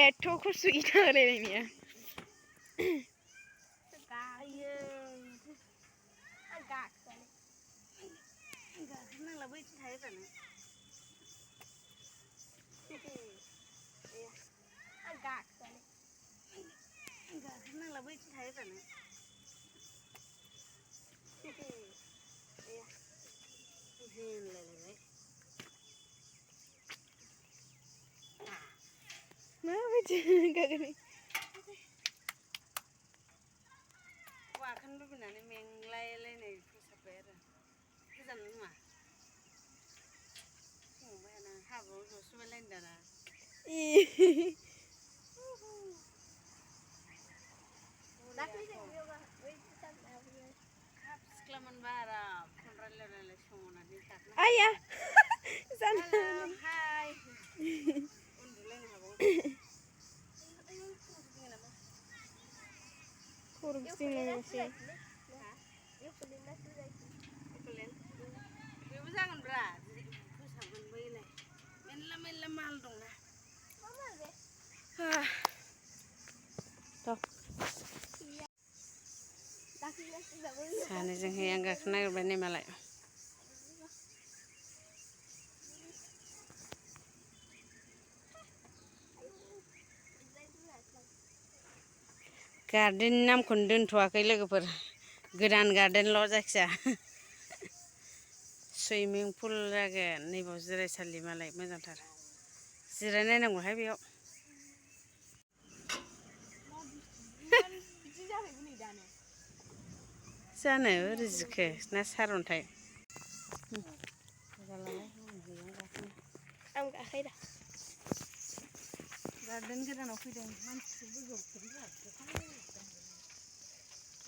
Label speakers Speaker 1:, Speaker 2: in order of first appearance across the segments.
Speaker 1: एथ' खस्थ' इथा होलायनायनिया माबायदि गागोन वाखौनो लुबैनानै मेंलायलायनाय फोसाबबाय आरो गोजान नङा संबायाना हाब्रुआव जसोबायलायनो दाना हाब सिख्ला मोनबा आराम फन रायलाय सोंहरनानै आया जानो हाय उन्दुलायनो हाबावो खर' गिदिंलायनोसै बेबो जागोनब्रा फोसाबगोन बैलाय मेरला मेरला माल दंना सानैजोंहाय आं गाखोनो नागिरबाय नै मालाय गार्डेननि नामखौनो दोनथ'वाखै लोगोफोर गोदान गार्डेनल' जायखिया सुइमिं पुल जागोन नैबाव जिरायसालि मालाय मोजांथार जिरायनायनांगौहाय बेयाव जानो ओरै जिखो ना सारअन्थाइ आं गाखोयो दा गार्डेन गोदानाव फैदों मानसिफोर गोजौआव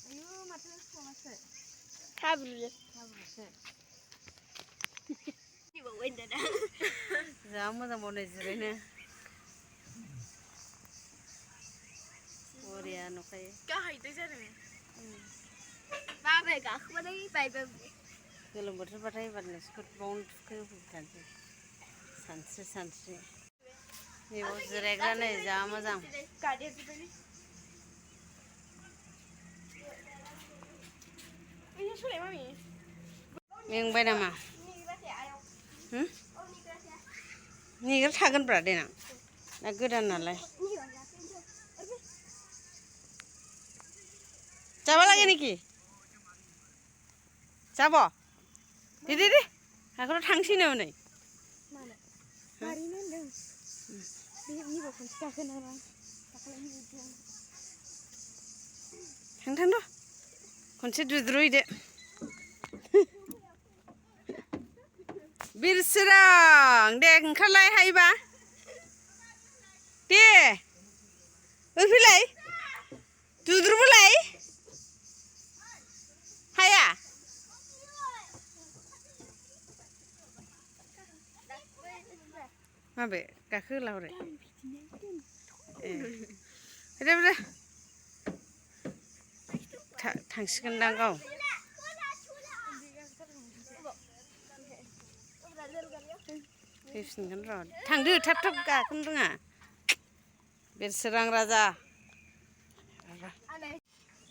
Speaker 1: आयु माथो संनासो हाब्रुसो जा मोजां बावनाय जिरायनो बरिया नुखायो गाहायदो जादों बाबाय गाखोबाथाय बायबाय गोलोम बोथोरबाथाय एबारनो स्कुट बावनो थुखैहोफैखानोसै सानस्रि सानस्रि नैबाव जिरायग्रा नै जा मोजां मेंबाय नामा नेग्रा थागोनब्रा देनां दा गोदान नालाय जाबा লাগে নাকি যাব दे हाखराव थांसै नामा नै थां र' खनसे दुद्रुहैदो बिरसोरां दे ओंखारलाय हायोबा दे फैलाय दुद्रुबोलाय हाया माबे गाखोला हरै ए थांसिगोनदां गाव फैफिनगोन र' थांदो थाब थाब गाखोनो रोङा बिरसोरां राजा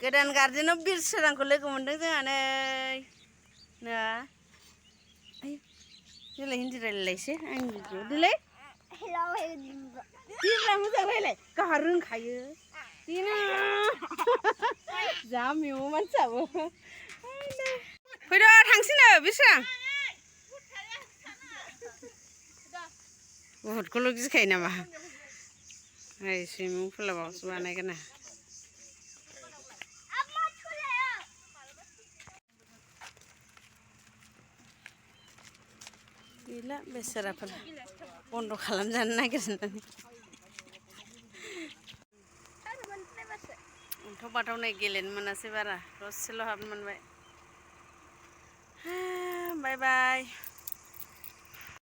Speaker 1: गोदान गार्डेनाव बिरसोरांखौ लोगो मोनदों जोंहा नै देलाय हिन्दी रायलायलायसै आंनि भिडिअ देलाय देब्रा मोजां रायलाय गावहा रोंखायो देना जा मेव मानसियाबो फैद' थांसैनो बिरसोरां बहुदखौल' गिखायो नामा ओइ सुइमिं पुला बावसो बानायगोन ना गैला बेसेराफोर बन्द' खालामजानो नागिरनानै अन्थाव बाथाव नै गेलेनो मोनासै बारा दसेल' हाबनो मोनबाय बाय बाय